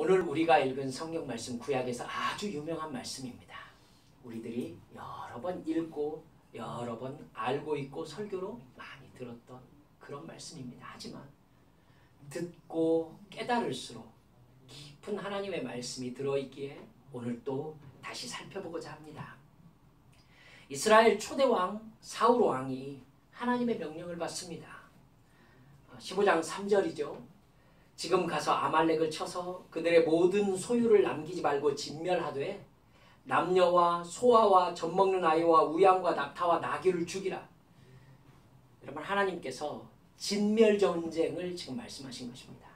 오늘 우리가 읽은 성경 말씀 구약에서 아주 유명한 말씀입니다. 우리들이 여러 번 읽고 여러 번 알고 있고 설교로 많이 들었던 그런 말씀입니다. 하지만 듣고 깨달을수록 깊은 하나님의 말씀이 들어있기에 오늘 또 다시 살펴보고자 합니다. 이스라엘 초대왕 사울 왕이 하나님의 명령을 받습니다. 15장 3절이죠. 지금 가서 아말렉을 쳐서 그들의 모든 소유를 남기지 말고 진멸하되 남녀와 소아와 젖먹는 아이와 우양과 낙타와 나귀를 죽이라. 여러분, 하나님께서 진멸전쟁을 지금 말씀하신 것입니다.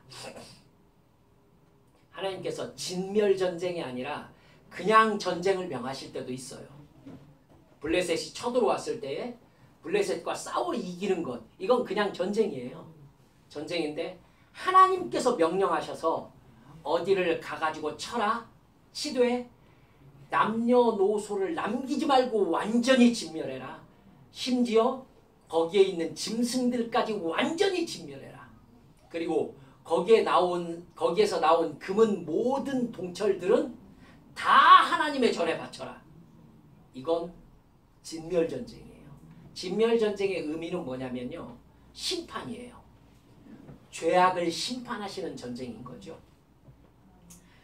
하나님께서 진멸전쟁이 아니라 그냥 전쟁을 명하실 때도 있어요. 블레셋이 쳐들어왔을 때에 블레셋과 싸워 이기는 것, 이건 그냥 전쟁이에요. 전쟁인데 하나님께서 명령하셔서 어디를 가가지고 쳐라, 치되 남녀노소를 남기지 말고 완전히 진멸해라. 심지어 거기에 있는 짐승들까지 완전히 진멸해라. 그리고 거기에서 나온 금은 모든 동철들은 다 하나님의 전에 바쳐라. 이건 진멸전쟁이에요. 진멸전쟁의 의미는 뭐냐면요, 심판이에요. 죄악을 심판하시는 전쟁인 거죠.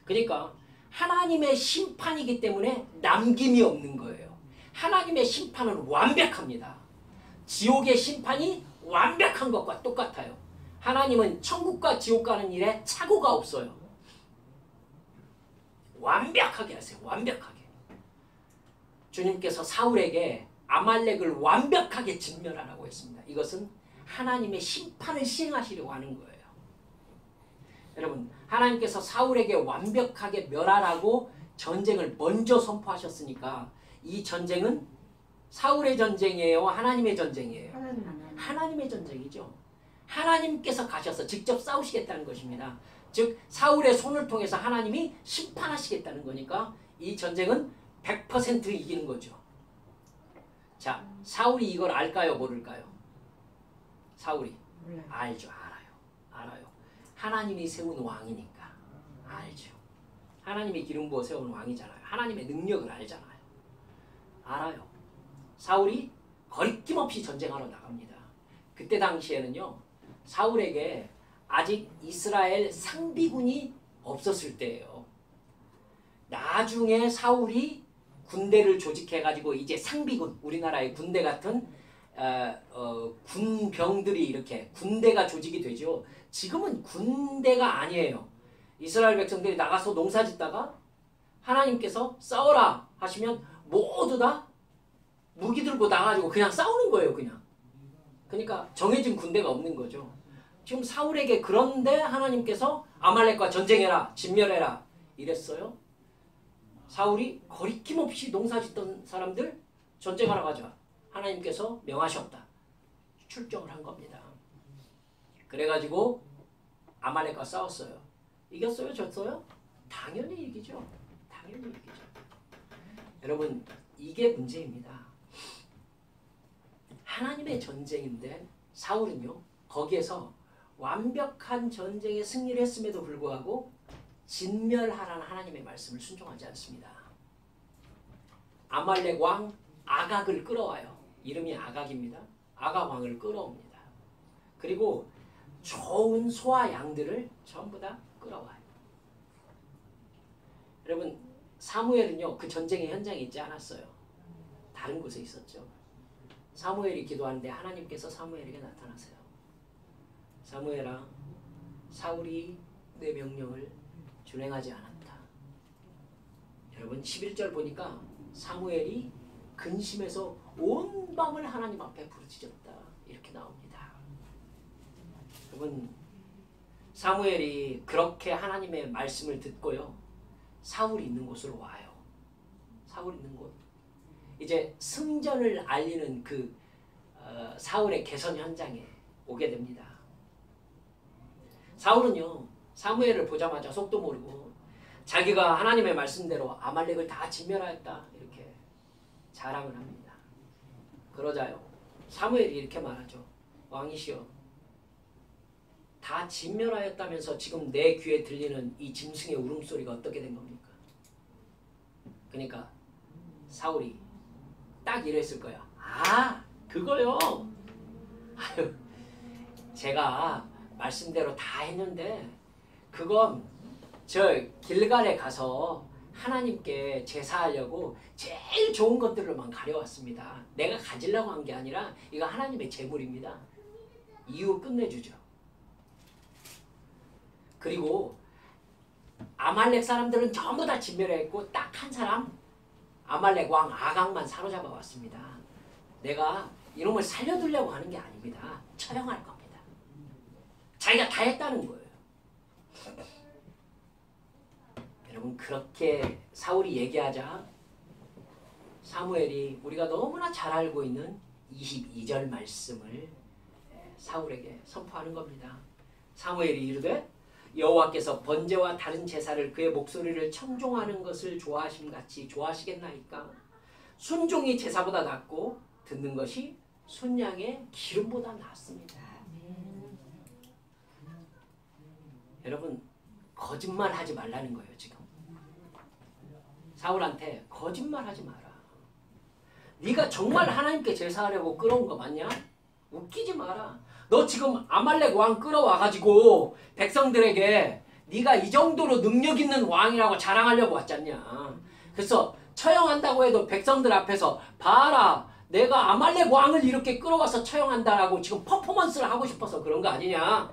그러니까 하나님의 심판이기 때문에 남김이 없는 거예요. 하나님의 심판은 완벽합니다. 지옥의 심판이 완벽한 것과 똑같아요. 하나님은 천국과 지옥 가는 일에 착오가 없어요. 완벽하게 하세요. 완벽하게. 주님께서 사울에게 아말렉을 완벽하게 진멸하라고 했습니다. 이것은 하나님의 심판을 시행하시려고 하는 거예요. 여러분, 하나님께서 사울에게 완벽하게 멸하라고 전쟁을 먼저 선포하셨으니까 이 전쟁은 사울의 전쟁이에요? 하나님의 전쟁이에요? 하나님의 전쟁이죠. 하나님께서 가셔서 직접 싸우시겠다는 것입니다. 즉 사울의 손을 통해서 하나님이 심판하시겠다는 거니까 이 전쟁은 100% 이기는 거죠. 자, 사울이 이걸 알까요? 모를까요? 사울이 알죠. 알아요. 하나님이 세운 왕이니까 알죠. 하나님이 기름 부어 세운 왕이잖아요. 하나님의 능력을 알잖아요. 알아요. 사울이 거리낌없이 전쟁하러 나갑니다. 그때 당시에는요, 사울에게 아직 이스라엘 상비군이 없었을 때예요. 나중에 사울이 군대를 조직해가지고 이제 상비군, 우리나라의 군대 같은 군병들이 이렇게 군대가 조직이 되죠. 지금은 군대가 아니에요. 이스라엘 백성들이 나가서 농사 짓다가 하나님께서 싸워라 하시면 모두 다 무기 들고 나가지고 그냥 싸우는 거예요. 그러니까 정해진 군대가 없는 거죠. 지금 사울에게 그런데 하나님께서 아말렉과 전쟁해라, 진멸해라 이랬어요. 사울이 거리낌 없이 농사 짓던 사람들 전쟁하러 가자. 하나님께서 명하셨다. 출정을 한 겁니다. 그래가지고 아말렉과 싸웠어요. 이겼어요? 졌어요? 당연히 이기죠. 당연히 이기죠. 여러분, 이게 문제입니다. 하나님의 전쟁인데 사울은요, 거기에서 완벽한 전쟁에 승리를 했음에도 불구하고 진멸하라는 하나님의 말씀을 순종하지 않습니다. 아말렉 왕 아각을 끌어와요. 이름이 아각입니다. 아각 왕을 끌어옵니다. 그리고 좋은 소와 양들을 전부 다 끌어와요. 여러분, 사무엘은요, 그 전쟁의 현장에 있지 않았어요. 다른 곳에 있었죠. 사무엘이 기도하는데 하나님께서 사무엘에게 나타나세요. 사무엘아, 사울이 내 명령을 준행하지 않았다. 여러분, 11절 보니까 사무엘이 근심해서 온 밤을 하나님 앞에 부르짖었다. 이렇게 나옵니다. 여러분, 사무엘이 그렇게 하나님의 말씀을 듣고요, 사울이 있는 곳으로 와요. 사울이 있는 곳. 이제 승전을 알리는 그 사울의 개선 현장에 오게 됩니다. 사울은요, 사무엘을 보자마자 속도 모르고 자기가 하나님의 말씀대로 아말렉을 다 진멸하였다 이렇게 자랑을 합니다. 그러자요, 사무엘이 이렇게 말하죠. 왕이시여, 다 진멸하였다면서 지금 내 귀에 들리는 이 짐승의 울음소리가 어떻게 된 겁니까? 그러니까 사울이 딱 이랬을 거야. 아, 그거요. 아유, 제가 말씀대로 다 했는데 그건 저 길갈에 가서 하나님께 제사하려고 제일 좋은 것들로만 가려왔습니다. 내가 가지려고 한 게 아니라 이거 하나님의 제물입니다. 이유 끝내주죠. 그리고 아말렉 사람들은 전부 다 진멸했고 딱 한 사람 아말렉 왕 아각만 사로잡아 왔습니다. 내가 이놈을 살려두려고 하는 게 아닙니다. 처형할 겁니다. 자기가 다 했다는 거예요. 여러분 그렇게 사울이 얘기하자 사무엘이 우리가 너무나 잘 알고 있는 22절 말씀을 사울에게 선포하는 겁니다. 사무엘이 이르되 여호와께서 번제와 다른 제사를 그의 목소리를 청종하는 것을 좋아하심같이 좋아하시겠나이까. 순종이 제사보다 낫고 듣는 것이 순양의 기름보다 낫습니다. 여러분 거짓말하지 말라는 거예요. 지금 사울한테 거짓말하지 마라. 네가 정말 하나님께 제사하려고 끌어온 거 맞냐? 웃기지 마라. 너 지금 아말렉 왕 끌어와가지고 백성들에게 네가 이 정도로 능력 있는 왕이라고 자랑하려고 왔잖냐. 그래서 처형한다고 해도 백성들 앞에서 봐라 내가 아말렉 왕을 이렇게 끌어와서 처형한다라고 지금 퍼포먼스를 하고 싶어서 그런 거 아니냐.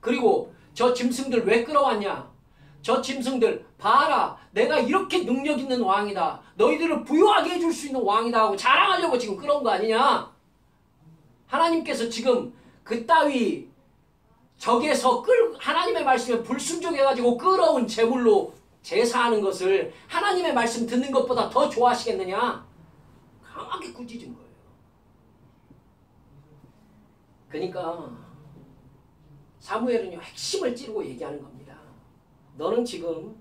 그리고 저 짐승들 왜 끌어왔냐. 저 짐승들 봐라 내가 이렇게 능력 있는 왕이다. 너희들을 부유하게 해줄 수 있는 왕이다 하고 자랑하려고 지금 끌어온 거 아니냐. 하나님께서 지금 그따위 적에서 하나님의 말씀에 불순종해가지고 끌어온 제물로 제사하는 것을 하나님의 말씀 듣는 것보다 더 좋아하시겠느냐. 강하게 꾸짖은 거예요. 그러니까 사무엘은요 핵심을 찌르고 얘기하는 겁니다. 너는 지금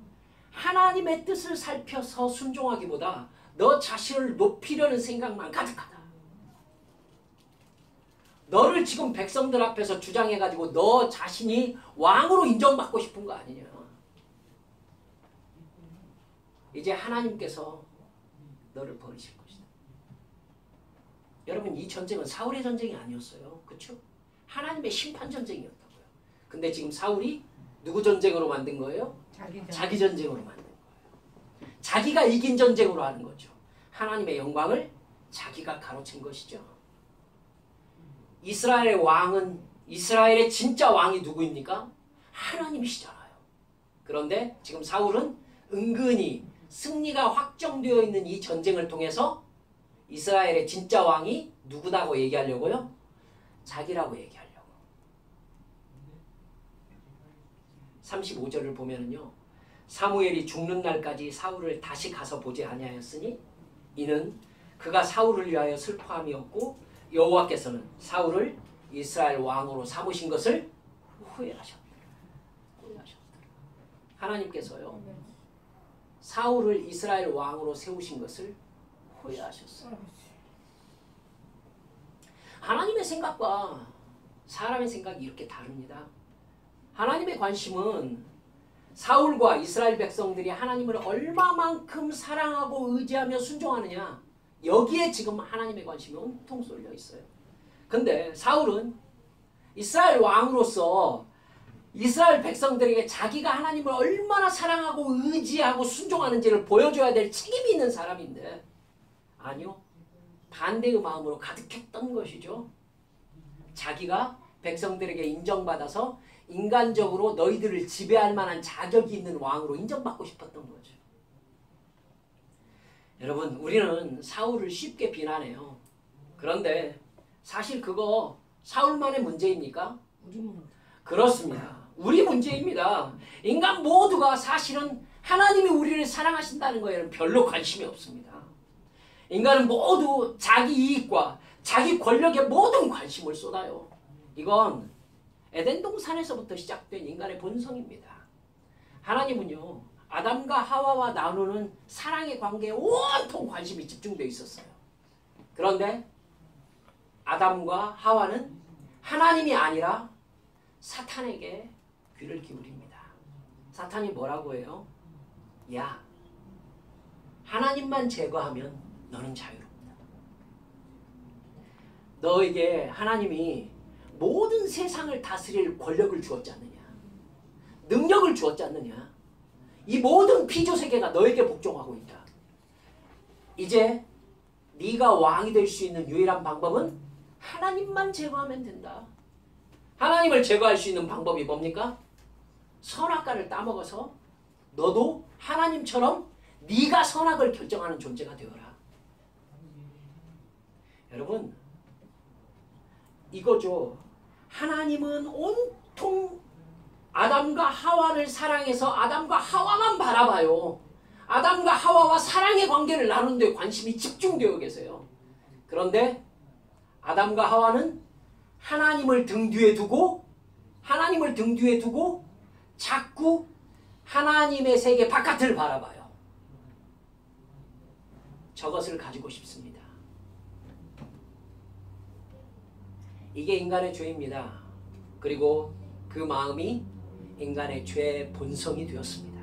하나님의 뜻을 살펴서 순종하기보다 너 자신을 높이려는 생각만 가득하다. 너를 지금 백성들 앞에서 주장해가지고 너 자신이 왕으로 인정받고 싶은 거 아니냐. 이제 하나님께서 너를 버리실 것이다. 여러분 이 전쟁은 사울의 전쟁이 아니었어요. 그렇죠? 하나님의 심판 전쟁이었다고요. 근데 지금 사울이 누구 전쟁으로 만든 거예요? 자기 전쟁으로 만든 거예요. 자기가 이긴 전쟁으로 하는 거죠. 하나님의 영광을 자기가 가로챈 것이죠. 이스라엘의 왕은 이스라엘의 진짜 왕이 누구입니까? 하나님이시잖아요. 그런데 지금 사울은 은근히 승리가 확정되어 있는 이 전쟁을 통해서 이스라엘의 진짜 왕이 누구다고 얘기하려고요? 자기라고 얘기하려고. 35절을 보면은요. 사무엘이 죽는 날까지 사울을 다시 가서 보지 아니하였으니 이는 그가 사울을 위하여 슬퍼함이었고 여호와께서는 사울을 이스라엘 왕으로 삼으신 것을 후회하셨다. 하나님께서요. 사울을 이스라엘 왕으로 세우신 것을 후회하셨어요. 하나님의 생각과 사람의 생각이 이렇게 다릅니다. 하나님의 관심은 사울과 이스라엘 백성들이 하나님을 얼마만큼 사랑하고 의지하며 순종하느냐. 여기에 지금 하나님의 관심이 온통 쏠려 있어요. 근데 사울은 이스라엘 왕으로서 이스라엘 백성들에게 자기가 하나님을 얼마나 사랑하고 의지하고 순종하는지를 보여줘야 될 책임이 있는 사람인데 아니요. 반대의 마음으로 가득했던 것이죠. 자기가 백성들에게 인정받아서 인간적으로 너희들을 지배할 만한 자격이 있는 왕으로 인정받고 싶었던 거죠. 여러분 우리는 사울을 쉽게 비난해요. 그런데 사실 그거 사울만의 문제입니까? 그렇습니다. 우리 문제입니다. 인간 모두가 사실은 하나님이 우리를 사랑하신다는 거에는 별로 관심이 없습니다. 인간은 모두 자기 이익과 자기 권력에 모든 관심을 쏟아요. 이건 에덴 동산에서부터 시작된 인간의 본성입니다. 하나님은요. 아담과 하와와 나누는 사랑의 관계에 온통 관심이 집중되어 있었어요. 그런데 아담과 하와는 하나님이 아니라 사탄에게 귀를 기울입니다. 사탄이 뭐라고 해요? 야, 하나님만 제거하면 너는 자유롭다. 너에게 하나님이 모든 세상을 다스릴 권력을 주었지 않느냐? 능력을 주었지 않느냐? 이 모든 피조세계가 너에게 복종하고 있다. 이제 네가 왕이 될 수 있는 유일한 방법은 하나님만 제거하면 된다. 하나님을 제거할 수 있는 방법이 뭡니까? 선악과를 따먹어서 너도 하나님처럼 네가 선악을 결정하는 존재가 되어라. 여러분, 이거죠. 하나님은 온통 아담과 하와를 사랑해서 아담과 하와만 바라봐요. 아담과 하와와 사랑의 관계를 나누는 데 관심이 집중되어 계세요. 그런데 아담과 하와는 하나님을 등 뒤에 두고 자꾸 하나님의 세계 바깥을 바라봐요. 저것을 가지고 싶습니다. 이게 인간의 죄입니다. 그리고 그 마음이 인간의 죄의 본성이 되었습니다.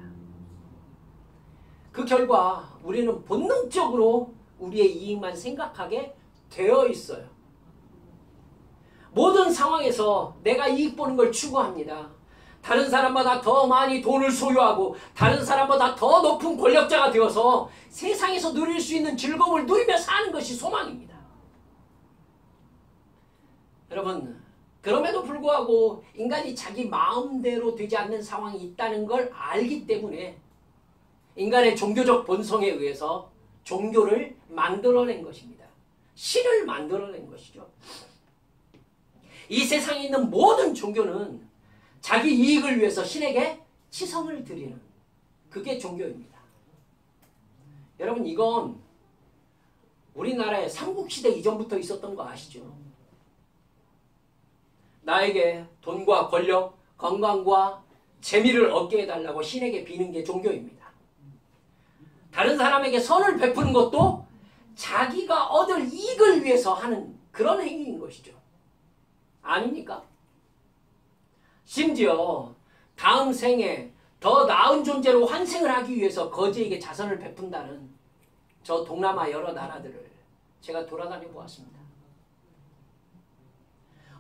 그 결과 우리는 본능적으로 우리의 이익만 생각하게 되어 있어요. 모든 상황에서 내가 이익 보는 걸 추구합니다. 다른 사람보다 더 많이 돈을 소유하고 다른 사람보다 더 높은 권력자가 되어서 세상에서 누릴 수 있는 즐거움을 누리며 사는 것이 소망입니다. 여러분, 그럼에도 불구하고 인간이 자기 마음대로 되지 않는 상황이 있다는 걸 알기 때문에 인간의 종교적 본성에 의해서 종교를 만들어낸 것입니다. 신을 만들어낸 것이죠. 이 세상에 있는 모든 종교는 자기 이익을 위해서 신에게 치성을 드리는, 그게 종교입니다. 여러분, 이건 우리나라의 삼국시대 이전부터 있었던 거 아시죠? 나에게 돈과 권력, 건강과 재미를 얻게 해달라고 신에게 비는 게 종교입니다. 다른 사람에게 선을 베푸는 것도 자기가 얻을 이익을 위해서 하는 그런 행위인 것이죠. 아닙니까? 심지어 다음 생에 더 나은 존재로 환생을 하기 위해서 거지에게 자선을 베푼다는 저 동남아 여러 나라들을 제가 돌아다녀 보았습니다.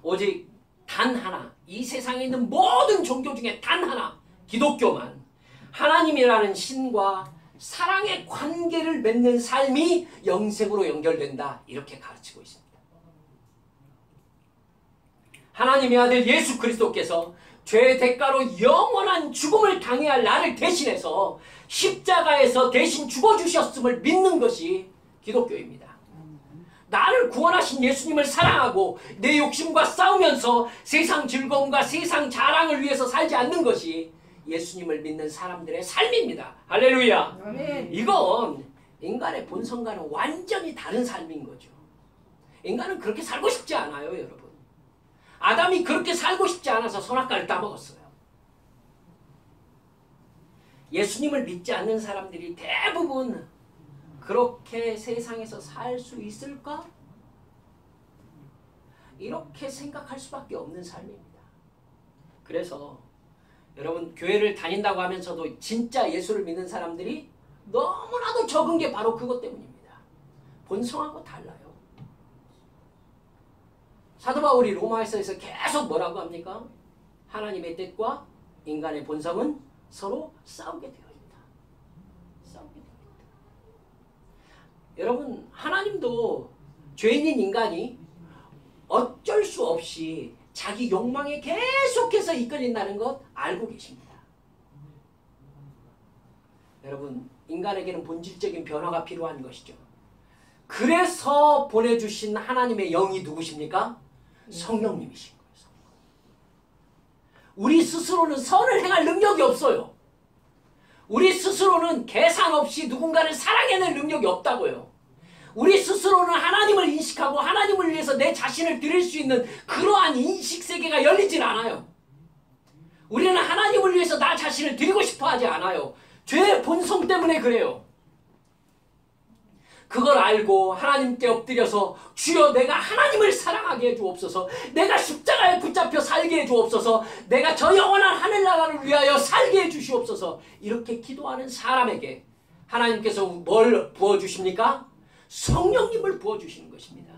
오직 단 하나, 이 세상에 있는 모든 종교 중에 단 하나, 기독교만 하나님이라는 신과 사랑의 관계를 맺는 삶이 영생으로 연결된다, 이렇게 가르치고 있습니다. 하나님의 아들 예수 그리스도께서 죄의 대가로 영원한 죽음을 당해야 할 나를 대신해서 십자가에서 대신 죽어주셨음을 믿는 것이 기독교입니다. 나를 구원하신 예수님을 사랑하고 내 욕심과 싸우면서 세상 즐거움과 세상 자랑을 위해서 살지 않는 것이 예수님을 믿는 사람들의 삶입니다. 할렐루야. 아멘. 이건 인간의 본성과는 완전히 다른 삶인 거죠. 인간은 그렇게 살고 싶지 않아요, 여러분. 아담이 그렇게 살고 싶지 않아서 선악과를 따먹었어요. 예수님을 믿지 않는 사람들이 대부분 그렇게 세상에서 살 수 있을까? 이렇게 생각할 수밖에 없는 삶입니다. 그래서 여러분, 교회를 다닌다고 하면서도 진짜 예수를 믿는 사람들이 너무나도 적은 게 바로 그것 때문입니다. 본성하고 달라요. 사도 바울이 로마에서에서 계속 뭐라고 합니까? 하나님의 뜻과 인간의 본성은 서로 싸우게 되어 있다. 싸우게 되어 있다. 여러분, 하나님도 죄인인 인간이 어쩔 수 없이 자기 욕망에 계속해서 이끌린다는 것 알고 계십니다. 여러분, 인간에게는 본질적인 변화가 필요한 것이죠. 그래서 보내주신 하나님의 영이 누구십니까? 성령님이신 거예요. 우리 스스로는 선을 행할 능력이 없어요. 우리 스스로는 계산 없이 누군가를 사랑해낼 능력이 없다고요. 우리 스스로는 하나님을 인식하고 하나님을 위해서 내 자신을 드릴 수 있는 그러한 인식세계가 열리질 않아요. 우리는 하나님을 위해서 나 자신을 드리고 싶어 하지 않아요. 죄의 본성 때문에 그래요. 그걸 알고 하나님께 엎드려서 주여 내가 하나님을 사랑하게 해주옵소서, 내가 십자가에 붙잡혀 살게 해주옵소서, 내가 저 영원한 하늘나라를 위하여 살게 해주시옵소서, 이렇게 기도하는 사람에게 하나님께서 뭘 부어주십니까? 성령님을 부어주시는 것입니다.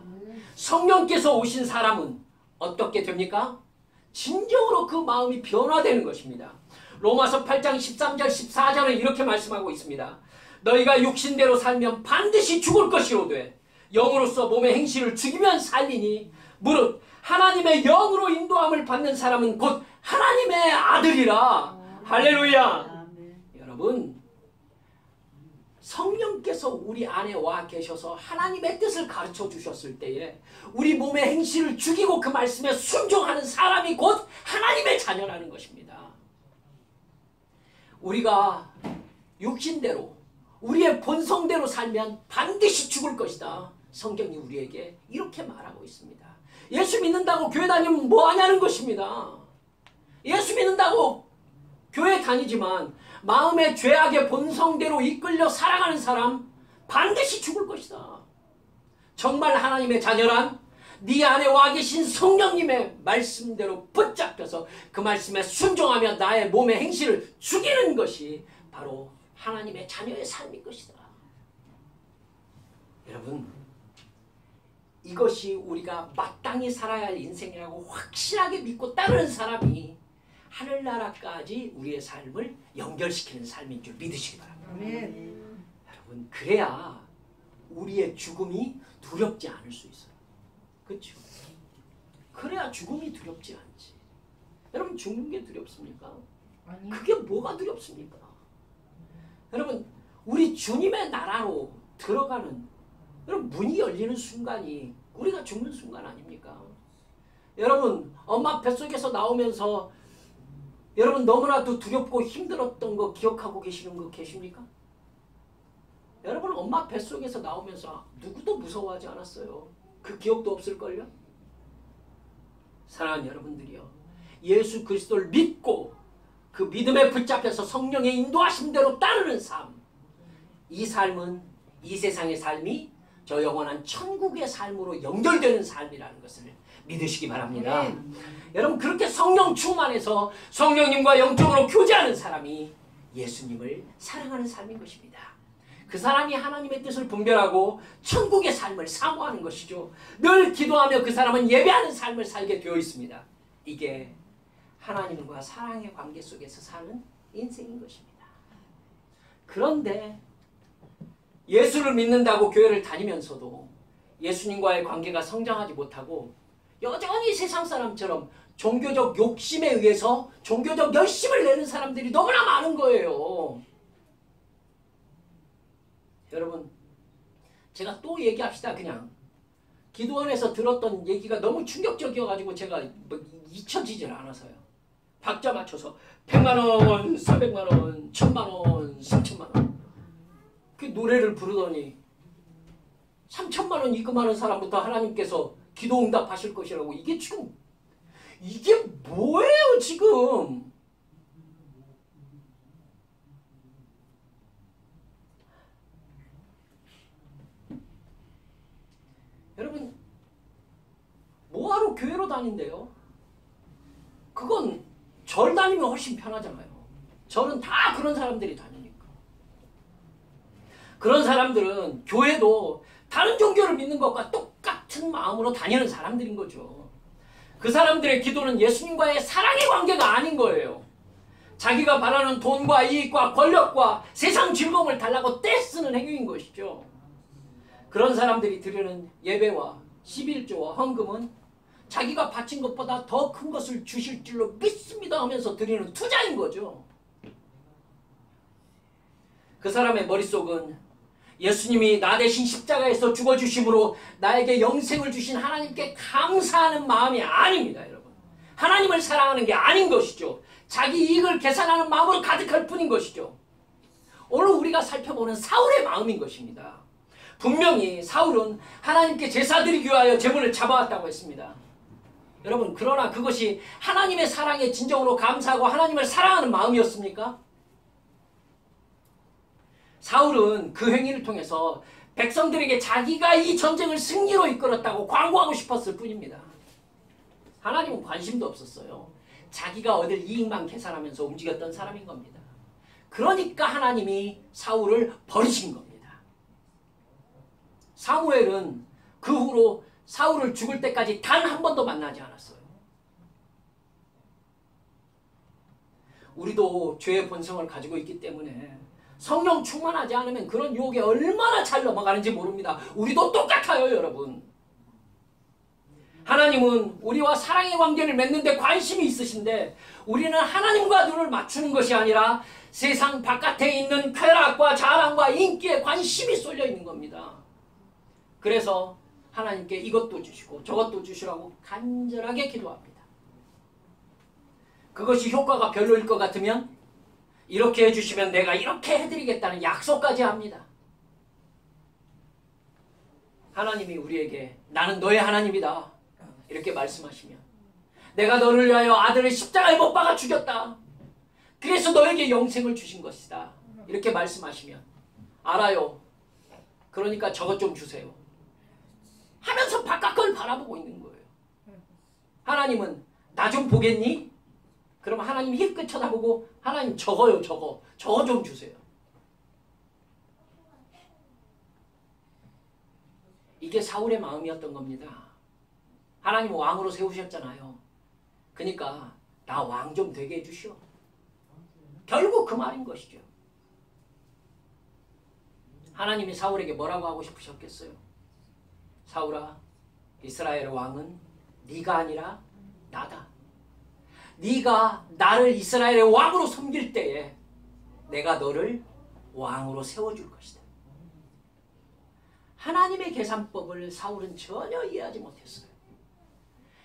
성령께서 오신 사람은 어떻게 됩니까? 진정으로 그 마음이 변화되는 것입니다. 로마서 8장 13절 14절은 이렇게 말씀하고 있습니다. 너희가 육신대로 살면 반드시 죽을 것이로되 영으로서 몸의 행실을 죽이면 살리니 무릇 하나님의 영으로 인도함을 받는 사람은 곧 하나님의 아들이라. 할렐루야. 여러분, 성령께서 우리 안에 와 계셔서 하나님의 뜻을 가르쳐 주셨을 때에 우리 몸의 행실을 죽이고 그 말씀에 순종하는 사람이 곧 하나님의 자녀라는 것입니다. 우리가 육신대로 우리의 본성대로 살면 반드시 죽을 것이다. 성경이 우리에게 이렇게 말하고 있습니다. 예수 믿는다고 교회 다니면 뭐 하냐는 것입니다. 예수 믿는다고 교회 다니지만 마음의 죄악의 본성대로 이끌려 살아가는 사람 반드시 죽을 것이다. 정말 하나님의 자녀란 네 안에 와 계신 성령님의 말씀대로 붙잡혀서 그 말씀에 순종하며 나의 몸의 행실을 죽이는 것이 바로 하나님의 자녀의 삶인 것이다. 여러분, 이것이 우리가 마땅히 살아야 할 인생이라고 확실하게 믿고 따르는 사람이 하늘나라까지 우리의 삶을 연결시키는 삶인 줄 믿으시기 바랍니다. 여러분, 그래야 우리의 죽음이 두렵지 않을 수 있어요. 그렇죠? 그래야 죽음이 두렵지 않지. 여러분, 죽는 게 두렵습니까? 아니. 그게 뭐가 두렵습니까? 여러분, 우리 주님의 나라로 들어가는 여러분 문이 열리는 순간이 우리가 죽는 순간 아닙니까? 여러분, 엄마 뱃속에서 나오면서 여러분 너무나도 두렵고 힘들었던 거 기억하고 계시는 거 계십니까? 여러분, 엄마 뱃속에서 나오면서 누구도 무서워하지 않았어요. 그 기억도 없을걸요? 사랑하는 여러분들이요, 예수 그리스도를 믿고 그 믿음에 붙잡혀서 성령의 인도하심대로 따르는 삶, 이 삶은 이 세상의 삶이 저 영원한 천국의 삶으로 연결되는 삶이라는 것을 믿으시기 바랍니다. 여러분, 그렇게 성령 충만해서 성령님과 영적으로 교제하는 사람이 예수님을 사랑하는 삶인 것입니다. 그 사람이 하나님의 뜻을 분별하고 천국의 삶을 사모하는 것이죠. 늘 기도하며 그 사람은 예배하는 삶을 살게 되어 있습니다. 이게 하나님과 사랑의 관계 속에서 사는 인생인 것입니다. 그런데 예수를 믿는다고 교회를 다니면서도 예수님과의 관계가 성장하지 못하고 여전히 세상 사람처럼 종교적 욕심에 의해서 종교적 열심을 내는 사람들이 너무나 많은 거예요. 여러분, 제가 또 얘기합시다. 그냥 기도원에서 들었던 얘기가 너무 충격적이어가지고 제가 뭐 잊혀지질 않아서요. 박자 맞춰서 100만원, 400만원, 1000만원, 3000만원 그 노래를 부르더니 3000만원 입금하는 사람부터 하나님께서 기도 응답하실 것이라고. 이게 지금 이게 뭐예요 지금? 여러분, 뭐하러 교회로 다닌대요? 그건 절 다니면 훨씬 편하잖아요. 절은 다 그런 사람들이 다니니까. 그런 사람들은 교회도 다른 종교를 믿는 것과 똑같은 마음으로 다니는 사람들인 거죠. 그 사람들의 기도는 예수님과의 사랑의 관계가 아닌 거예요. 자기가 바라는 돈과 이익과 권력과 세상 즐거움을 달라고 떼쓰는 행위인 것이죠. 그런 사람들이 드리는 예배와 11조와 헌금은 자기가 바친 것보다 더 큰 것을 주실 줄로 믿습니다 하면서 드리는 투자인 거죠. 그 사람의 머릿속은 예수님이 나 대신 십자가에서 죽어주심으로 나에게 영생을 주신 하나님께 감사하는 마음이 아닙니다. 여러분, 하나님을 사랑하는 게 아닌 것이죠. 자기 이익을 계산하는 마음으로 가득할 뿐인 것이죠. 오늘 우리가 살펴보는 사울의 마음인 것입니다. 분명히 사울은 하나님께 제사 드리기 위하여 제물을 잡아왔다고 했습니다. 여러분, 그러나 그것이 하나님의 사랑에 진정으로 감사하고 하나님을 사랑하는 마음이었습니까? 사울은 그 행위를 통해서 백성들에게 자기가 이 전쟁을 승리로 이끌었다고 광고하고 싶었을 뿐입니다. 하나님은 관심도 없었어요. 자기가 얻을 이익만 계산하면서 움직였던 사람인 겁니다. 그러니까 하나님이 사울을 버리신 겁니다. 사무엘은 그 후로 사울을 죽을 때까지 단 한 번도 만나지 않았어요. 우리도 죄의 본성을 가지고 있기 때문에 성령 충만하지 않으면 그런 유혹에 얼마나 잘 넘어가는지 모릅니다. 우리도 똑같아요, 여러분. 하나님은 우리와 사랑의 관계를 맺는 데 관심이 있으신데 우리는 하나님과 눈을 맞추는 것이 아니라 세상 바깥에 있는 쾌락과 자랑과 인기에 관심이 쏠려 있는 겁니다. 그래서 하나님께 이것도 주시고 저것도 주시라고 간절하게 기도합니다. 그것이 효과가 별로일 것 같으면 이렇게 해주시면 내가 이렇게 해드리겠다는 약속까지 합니다. 하나님이 우리에게 나는 너의 하나님이다 이렇게 말씀하시면 내가 너를 위하여 아들을 십자가에 못 박아 죽였다. 그래서 너에게 영생을 주신 것이다. 이렇게 말씀하시면 알아요. 그러니까 저것 좀 주세요. 하면서 바깥 걸 바라보고 있는 거예요. 하나님은 나 좀 보겠니? 그럼 하나님 힐끗 쳐다보고 하나님 저거요 저거 좀 주세요. 이게 사울의 마음이었던 겁니다. 하나님 왕으로 세우셨잖아요. 그러니까 나 왕 좀 되게 해주시오. 결국 그 말인 것이죠. 하나님이 사울에게 뭐라고 하고 싶으셨겠어요? 사울아, 이스라엘의 왕은 네가 아니라 나다. 네가 나를 이스라엘의 왕으로 섬길 때에 내가 너를 왕으로 세워줄 것이다. 하나님의 계산법을 사울은 전혀 이해하지 못했어요.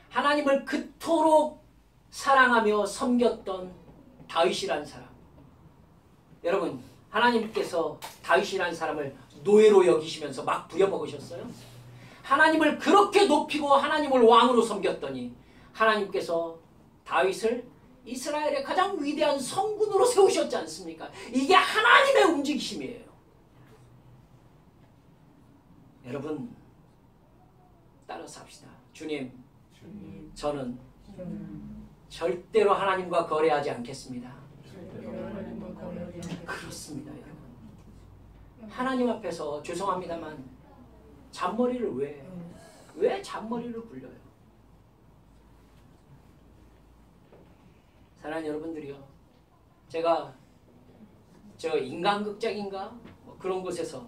하나님을 그토록 사랑하며 섬겼던 다윗이라는 사람. 여러분, 하나님께서 다윗이라는 사람을 노예로 여기시면서 막 부려먹으셨어요? 하나님을 그렇게 높이고 하나님을 왕으로 섬겼더니 하나님께서 다윗을 이스라엘의 가장 위대한 성군으로 세우셨지 않습니까? 이게 하나님의 움직이심이에요. 여러분, 따라서 합시다. 주님, 저는 절대로 하나님과 거래하지 않겠습니다. 그렇습니다, 여러분. 하나님 앞에서 죄송합니다만 잔머리를 왜 잔머리를 굴려요? 사랑하는 여러분들이요, 제가 저 인간극장인가 뭐 그런 곳에서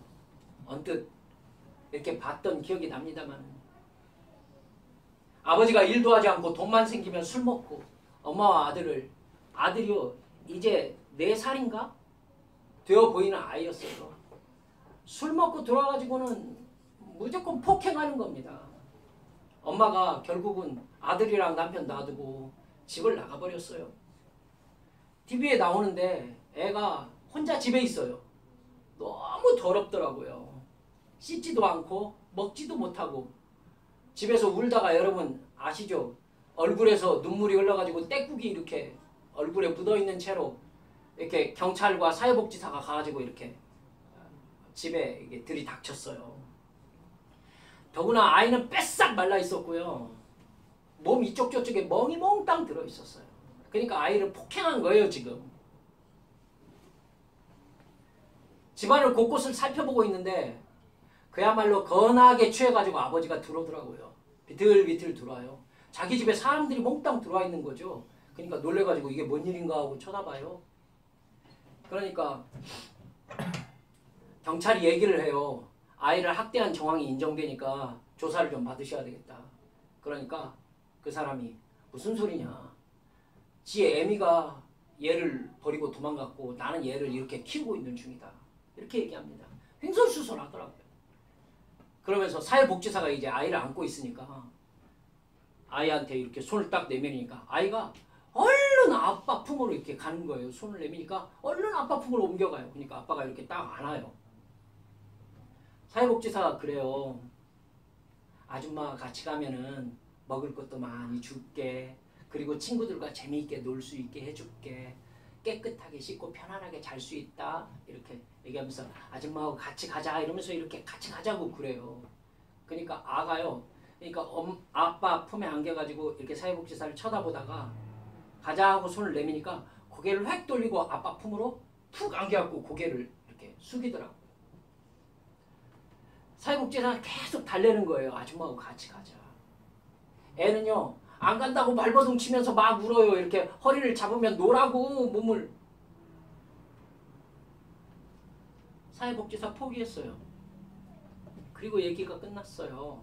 언뜻 이렇게 봤던 기억이 납니다만 아버지가 일도 하지 않고 돈만 생기면 술 먹고 엄마와 아들이요 이제 4살인가 되어 보이는 아이였어요. 술 먹고 들어와가지고는 무조건 폭행하는 겁니다. 엄마가 결국은 아들이랑 남편 놔두고 집을 나가버렸어요. TV에 나오는데 애가 혼자 집에 있어요. 너무 더럽더라고요. 씻지도 않고 먹지도 못하고 집에서 울다가 여러분 아시죠? 얼굴에서 눈물이 흘러가지고 떼국이 이렇게 얼굴에 묻어있는 채로 이렇게 경찰과 사회복지사가 가가지고 이렇게 집에 이게 들이닥쳤어요. 더구나 아이는 빼싹 말라 있었고요. 몸 이쪽 저쪽에 멍이 몽땅 들어있었어요. 그러니까 아이를 폭행한 거예요, 지금. 집안을 곳곳을 살펴보고 있는데 그야말로 거나하게 취해가지고 아버지가 들어오더라고요. 비틀비틀 들어와요. 자기 집에 사람들이 몽땅 들어와 있는 거죠. 그러니까 놀래가지고 이게 뭔 일인가 하고 쳐다봐요. 그러니까 경찰이 얘기를 해요. 아이를 학대한 정황이 인정되니까 조사를 좀 받으셔야 되겠다. 그러니까 그 사람이 무슨 소리냐. 지 애미가 얘를 버리고 도망갔고 나는 얘를 이렇게 키우고 있는 중이다. 이렇게 얘기합니다. 횡설수설하더라고요. 그러면서 사회복지사가 이제 아이를 안고 있으니까 아이한테 이렇게 손을 딱 내밀으니까 아이가 얼른 아빠 품으로 이렇게 가는 거예요. 손을 내미니까 얼른 아빠 품으로 옮겨가요. 그러니까 아빠가 이렇게 딱 안아요. 사회복지사가 그래요. 아줌마가 같이 가면은 먹을 것도 많이 줄게. 그리고 친구들과 재미있게 놀 수 있게 해줄게. 깨끗하게 씻고 편안하게 잘 수 있다 이렇게 얘기하면서 아줌마하고 같이 가자 이러면서 이렇게 같이 가자고 그래요. 그러니까 아가요. 그러니까 아빠 품에 안겨가지고 이렇게 사회복지사를 쳐다보다가 가자 하고 손을 내미니까 고개를 획 돌리고 아빠 품으로 푹 안겨갖고 고개를 이렇게 숙이더라고요. 사회복지사는 계속 달래는 거예요. 아줌마하고 같이 가자. 애는요. 안 간다고 발버둥 치면서 막 울어요. 이렇게 허리를 잡으면 노라고 몸을. 사회복지사 포기했어요. 그리고 얘기가 끝났어요.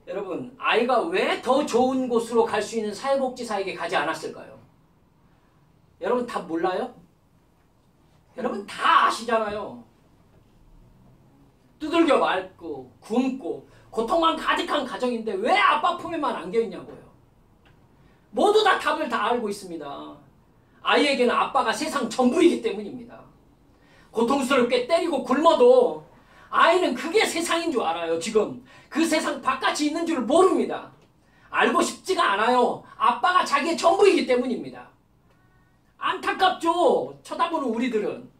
여러분, 아이가 왜 더 좋은 곳으로 갈 수 있는 사회복지사에게 가지 않았을까요? 여러분 다 몰라요? 여러분 다 아시잖아요. 두들겨 맞고 굶고 고통만 가득한 가정인데 왜 아빠 품에만 안겨있냐고요. 모두 다 답을 다 알고 있습니다. 아이에게는 아빠가 세상 전부이기 때문입니다. 고통스럽게 때리고 굶어도 아이는 그게 세상인 줄 알아요. 지금 그 세상 바깥이 있는 줄 모릅니다. 알고 싶지가 않아요. 아빠가 자기의 전부이기 때문입니다. 안타깝죠. 쳐다보는 우리들은.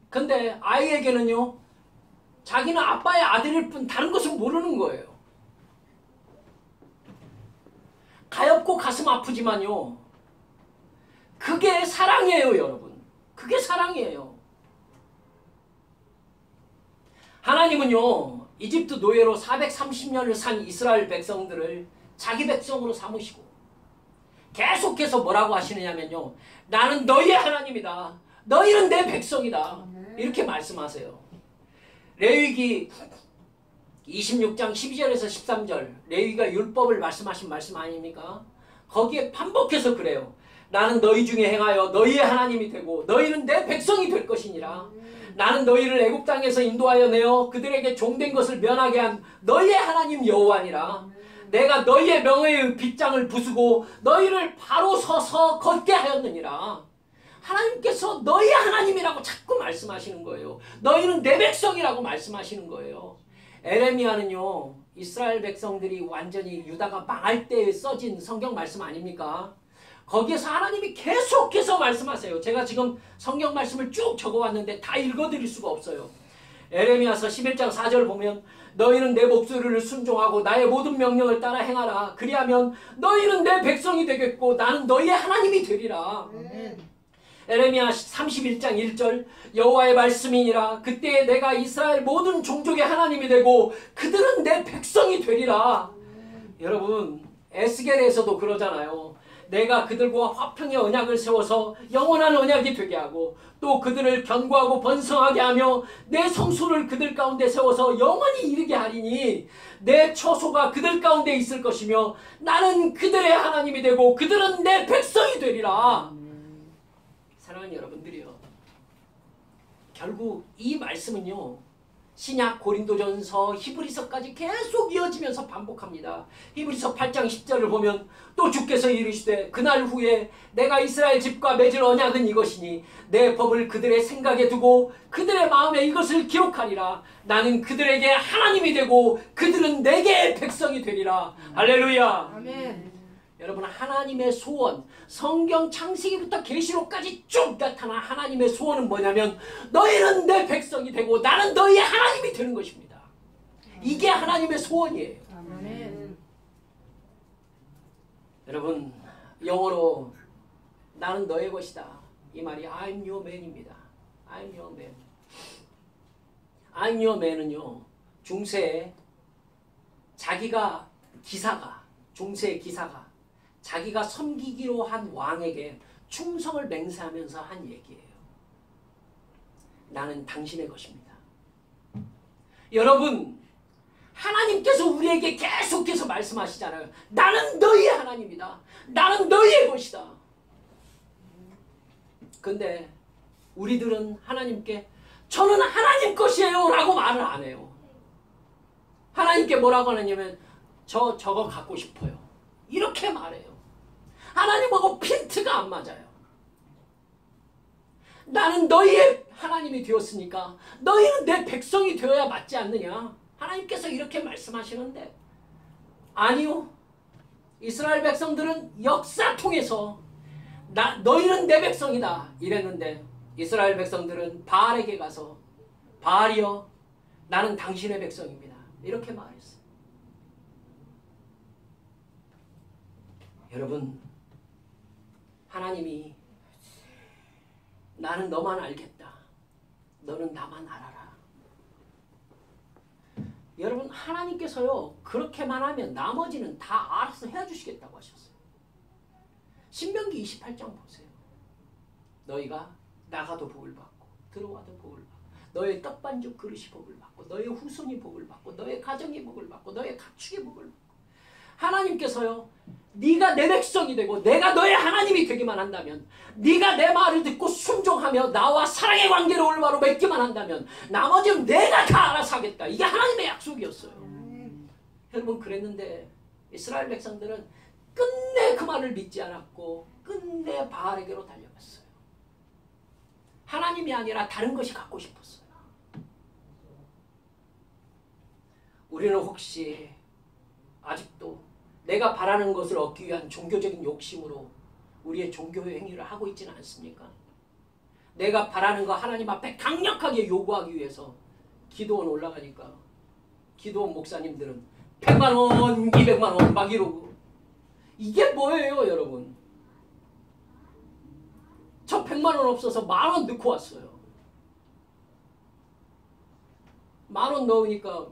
근데 아이에게는요. 자기는 아빠의 아들일 뿐 다른 것은 모르는 거예요. 가엾고 가슴 아프지만요. 그게 사랑이에요, 여러분. 그게 사랑이에요. 하나님은요. 이집트 노예로 430년을 산 이스라엘 백성들을 자기 백성으로 삼으시고 계속해서 뭐라고 하시느냐면요. 나는 너희의 하나님이다. 너희는 내 백성이다. 이렇게 말씀하세요. 레위기 26장 12절에서 13절 레위기가 율법을 말씀하신 말씀 아닙니까? 거기에 반복해서 그래요. 나는 너희 중에 행하여 너희의 하나님이 되고 너희는 내 백성이 될 것이니라. 나는 너희를 애굽 땅에서 인도하여 내어 그들에게 종된 것을 면하게 한 너희의 하나님 여호와니라. 내가 너희의 명예의 빗장을 부수고 너희를 바로 서서 걷게 하였느니라. 하나님께서 너희 하나님이라고 자꾸 말씀하시는 거예요. 너희는 내 백성이라고 말씀하시는 거예요. 에레미야는요. 이스라엘 백성들이 완전히 유다가 망할 때에 써진 성경 말씀 아닙니까? 거기에서 하나님이 계속해서 말씀하세요. 제가 지금 성경 말씀을 쭉 적어왔는데 다 읽어드릴 수가 없어요. 에레미야서 11장 4절 보면 너희는 내 목소리를 순종하고 나의 모든 명령을 따라 행하라. 그리하면 너희는 내 백성이 되겠고 나는 너희의 하나님이 되리라. 에레미야 31장 1절 여호와의 말씀이니라. 그때 내가 이스라엘 모든 종족의 하나님이 되고 그들은 내 백성이 되리라. 여러분 에스겔에서도 그러잖아요. 내가 그들과 화평의 언약을 세워서 영원한 언약이 되게 하고 또 그들을 견고하고 번성하게 하며 내 성소를 그들 가운데 세워서 영원히 이르게 하리니 내 처소가 그들 가운데 있을 것이며 나는 그들의 하나님이 되고 그들은 내 백성이 되리라. 사랑하는 여러분들이요. 결국 이 말씀은요. 신약 고린도전서 히브리서까지 계속 이어지면서 반복합니다. 히브리서 8장 10절을 보면 또 주께서 이르시되 그날 후에 내가 이스라엘 집과 맺을 언약은 이것이니 내 법을 그들의 생각에 두고 그들의 마음에 이것을 기록하리라. 나는 그들에게 하나님이 되고 그들은 내게 백성이 되리라. 할렐루야. 아멘. 여러분 하나님의 소원 성경 창세기부터 계시록까지 쭉 나타난 하나님의 소원은 뭐냐면 너희는 내 백성이 되고 나는 너희의 하나님이 되는 것입니다. 이게 하나님의 소원이에요. 아멘. 여러분 영어로 나는 너의 것이다. 이 말이 I'm your man입니다. I'm your man. I'm your man은요. 중세에 자기가 기사가 중세의 기사가 자기가 섬기기로 한 왕에게 충성을 맹세하면서 한 얘기예요. 나는 당신의 것입니다. 여러분 하나님께서 우리에게 계속해서 말씀하시잖아요. 나는 너희의 하나님이다. 나는 너희의 것이다. 근데 우리들은 하나님께 저는 하나님 것이에요 라고 말을 안 해요. 하나님께 뭐라고 하냐면 저거 갖고 싶어요. 이렇게 말해요. 하나님하고 핀트가 안 맞아요. 나는 너희의 하나님이 되었으니까 너희는 내 백성이 되어야 맞지 않느냐. 하나님께서 이렇게 말씀하시는데 아니요. 이스라엘 백성들은 역사 통해서 너희는 내 백성이다 이랬는데 이스라엘 백성들은 바알에게 가서 바알이여 나는 당신의 백성입니다 이렇게 말했어요. 여러분 하나님이 나는 너만 알겠다. 너는 나만 알아라. 여러분 하나님께서요 그렇게만 하면 나머지는 다 알아서 해주시겠다고 하셨어요. 신명기 28장 보세요. 너희가 나가도 복을 받고 들어와도 복을 받고 너의 떡반죽 그릇이 복을 받고 너의 후손이 복을 받고 너의 가정이 복을 받고 너의 가축이 복을 받고 하나님께서요 네가 내 백성이 되고 내가 너의 하나님이 되기만 한다면 네가 내 말을 듣고 순종하며 나와 사랑의 관계를 올바로 맺기만 한다면 나머지는 내가 다 알아서 하겠다. 이게 하나님의 약속이었어요. 여러분 그랬는데 이스라엘 백성들은 끝내 그 말을 믿지 않았고 끝내 바알에게로 달려갔어요. 하나님이 아니라 다른 것이 갖고 싶었어요. 우리는 혹시 아직도 내가 바라는 것을 얻기 위한 종교적인 욕심으로 우리의 종교 행위를 하고 있지는 않습니까? 내가 바라는 거 하나님 앞에 강력하게 요구하기 위해서 기도원 올라가니까 기도원 목사님들은 100만 원, 200만 원 막 이러고 이게 뭐예요 여러분? 저 100만 원 없어서 10,000원 넣고 왔어요. 10,000원 넣으니까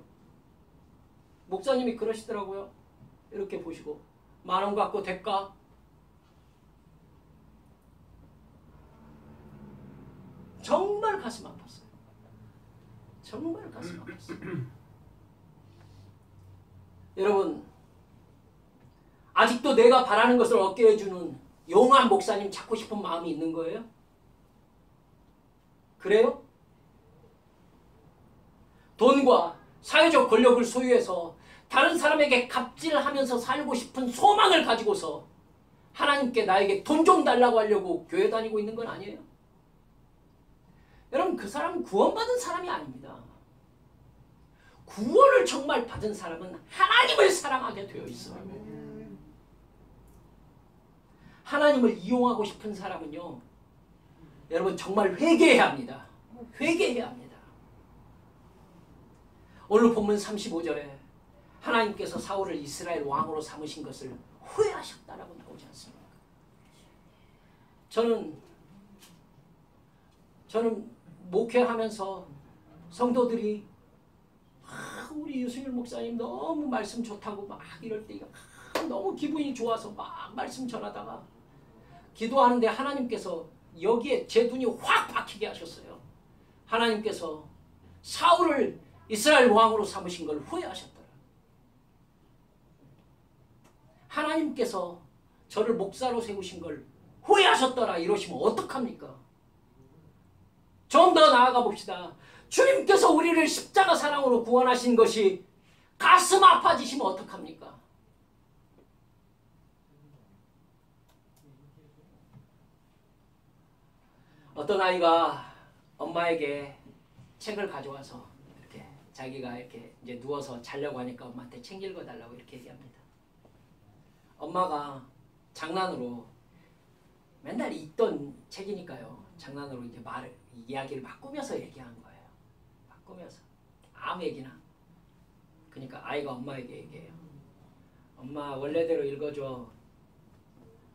목사님이 그러시더라고요. 이렇게 보시고 10,000원 갖고 될까? 정말 가슴 아팠어요. 정말 가슴 아팠어요. 여러분 아직도 내가 바라는 것을 얻게 해주는 용한 목사님 찾고 싶은 마음이 있는 거예요? 그래요? 돈과 사회적 권력을 소유해서 다른 사람에게 갑질하면서 살고 싶은 소망을 가지고서 하나님께 나에게 돈 좀 달라고 하려고 교회 다니고 있는 건 아니에요? 여러분 그 사람은 구원받은 사람이 아닙니다. 구원을 정말 받은 사람은 하나님을 사랑하게 되어 있어요. 하나님을 이용하고 싶은 사람은요 여러분 정말 회개해야 합니다. 회개해야 합니다. 오늘 본문 35절에 하나님께서 사울을 이스라엘 왕으로 삼으신 것을 후회하셨다라고 나오지 않습니까? 저는 목회하면서 성도들이 우리 유승일 목사님 너무 말씀 좋다고 막 이럴 때 너무 기분이 좋아서 막 말씀 전하다가 기도하는데 하나님께서 여기에 제 눈이 확 박히게 하셨어요. 하나님께서 사울을 이스라엘 왕으로 삼으신 걸 후회하셨더라. 하나님께서 저를 목사로 세우신 걸 후회하셨더라 이러시면 어떡합니까? 좀 더 나아가 봅시다. 주님께서 우리를 십자가 사랑으로 구원하신 것이 가슴 아파지시면 어떡합니까? 어떤 아이가 엄마에게 책을 가져와서 이렇게 자기가 이렇게 이제 누워서 자려고 하니까 엄마한테 책 읽어달라고 이렇게 얘기합니다. 엄마가 장난으로 맨날 읽던 책이니까요. 장난으로 이제 이야기를 막 꾸며서 얘기한 거예요. 막 꾸며서 아무 얘기나. 그러니까 아이가 엄마에게 얘기해요. 엄마 원래대로 읽어줘.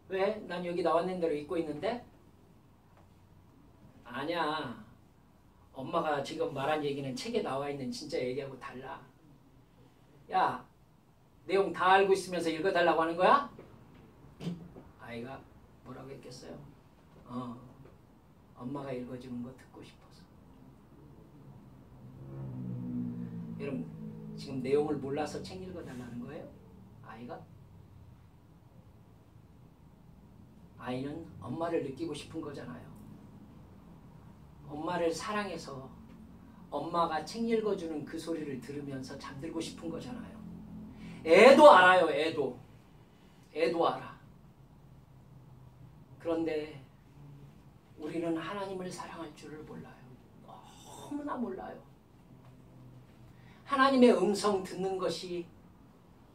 왜? 난 여기 나와 있는 대로 읽고 있는데? 아니야. 엄마가 지금 말한 얘기는 책에 나와 있는 진짜 얘기하고 달라. 야, 내용 다 알고 있으면서 읽어달라고 하는 거야? 아이가 뭐라고 했겠어요? 엄마가 읽어주는 거 듣고 싶어서. 여러분 지금 내용을 몰라서 책 읽어달라는 거예요? 아이가? 아이는 엄마를 느끼고 싶은 거잖아요. 엄마를 사랑해서 엄마가 책 읽어주는 그 소리를 들으면서 잠들고 싶은 거잖아요. 애도 알아요. 애도 알아. 그런데 우리는 하나님을 사랑할 줄을 몰라요. 너무나 몰라요. 하나님의 음성 듣는 것이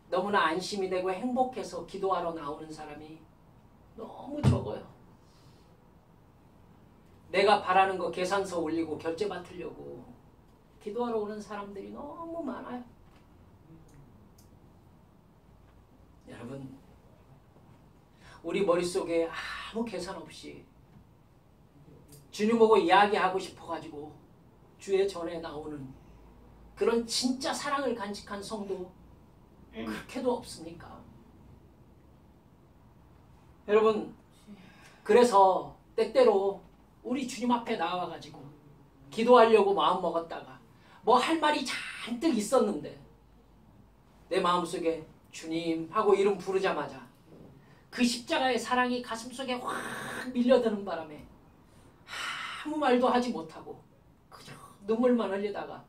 너무나 안심이 되고 행복해서 기도하러 나오는 사람이 너무 적어요. 내가 바라는 거 계산서 올리고 결제 받으려고 기도하러 오는 사람들이 너무 많아요. 여러분, 우리 머릿속에 아무 계산 없이 주님 보고 이야기하고 싶어가지고 주의 전에 나오는 그런 진짜 사랑을 간직한 성도 그렇게도 없습니까? 여러분, 그래서 때때로 우리 주님 앞에 나와가지고 기도하려고 마음 먹었다가 뭐 할 말이 잔뜩 있었는데 내 마음속에 주님 하고 이름 부르자마자 그 십자가의 사랑이 가슴속에 확 밀려드는 바람에 아무 말도 하지 못하고 그저 눈물만 흘리다가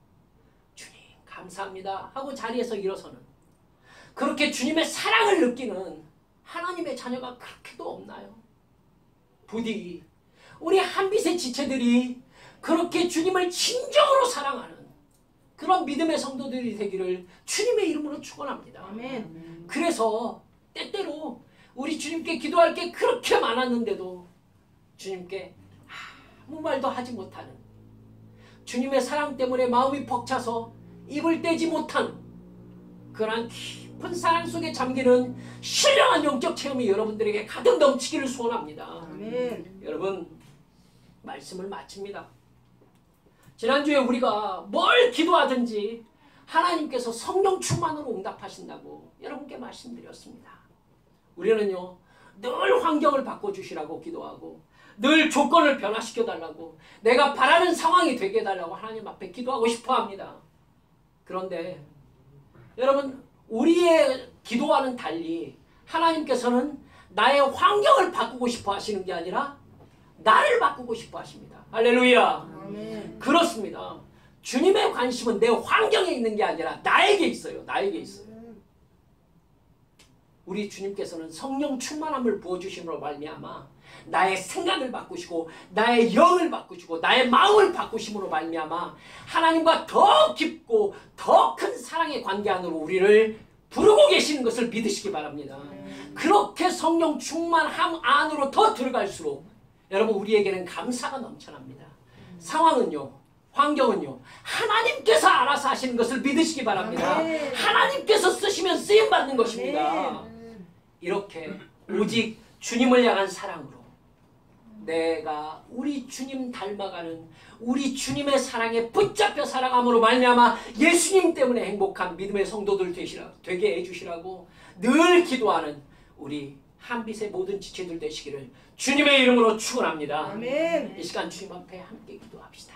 주님 감사합니다 하고 자리에서 일어서는, 그렇게 주님의 사랑을 느끼는 하나님의 자녀가 그렇게도 없나요? 부디 우리 한빛의 지체들이 그렇게 주님을 진정으로 사랑하는 그런 믿음의 성도들이 되기를 주님의 이름으로 축원합니다. 아멘. 그래서 때때로 우리 주님께 기도할 게 그렇게 많았는데도 주님께 아무 말도 하지 못하는, 주님의 사랑 때문에 마음이 벅차서 입을 떼지 못한 그러한 깊은 사랑 속에 잠기는 신령한 영적 체험이 여러분들에게 가득 넘치기를 소원합니다. 아멘. 여러분, 말씀을 마칩니다. 지난주에 우리가 뭘 기도하든지 하나님께서 성령 충만으로 응답하신다고 여러분께 말씀드렸습니다. 우리는요, 늘 환경을 바꿔주시라고 기도하고 늘 조건을 변화시켜달라고, 내가 바라는 상황이 되게 해달라고 하나님 앞에 기도하고 싶어합니다. 그런데 여러분, 우리의 기도와는 달리 하나님께서는 나의 환경을 바꾸고 싶어 하시는 게 아니라 나를 바꾸고 싶어 하십니다. 할렐루야. 아멘. 그렇습니다. 주님의 관심은 내 환경에 있는 게 아니라 나에게 있어요. 나에게 있어요. 우리 주님께서는 성령 충만함을 부어주심으로 말미암아 나의 생각을 바꾸시고 나의 영을 바꾸시고 나의 마음을 바꾸심으로 말미암아 하나님과 더 깊고 더 큰 사랑의 관계 안으로 우리를 부르고 계시는 것을 믿으시기 바랍니다. 그렇게 성령 충만함 안으로 더 들어갈수록 여러분, 우리에게는 감사가 넘쳐납니다. 상황은요, 환경은요, 하나님께서 알아서 하시는 것을 믿으시기 바랍니다. 아멘. 하나님께서 쓰시면 쓰임받는 것입니다. 이렇게 오직 주님을 향한 사랑으로 내가 우리 주님 닮아가는 우리 주님의 사랑에 붙잡혀 살아감으로 말미암아 예수님 때문에 행복한 믿음의 성도들 되게 해주시라고 늘 기도하는 우리 한빛의 모든 지체들 되시기를 주님의 이름으로 축원합니다. 아멘. 이 시간 주님 앞에 함께 기도합시다.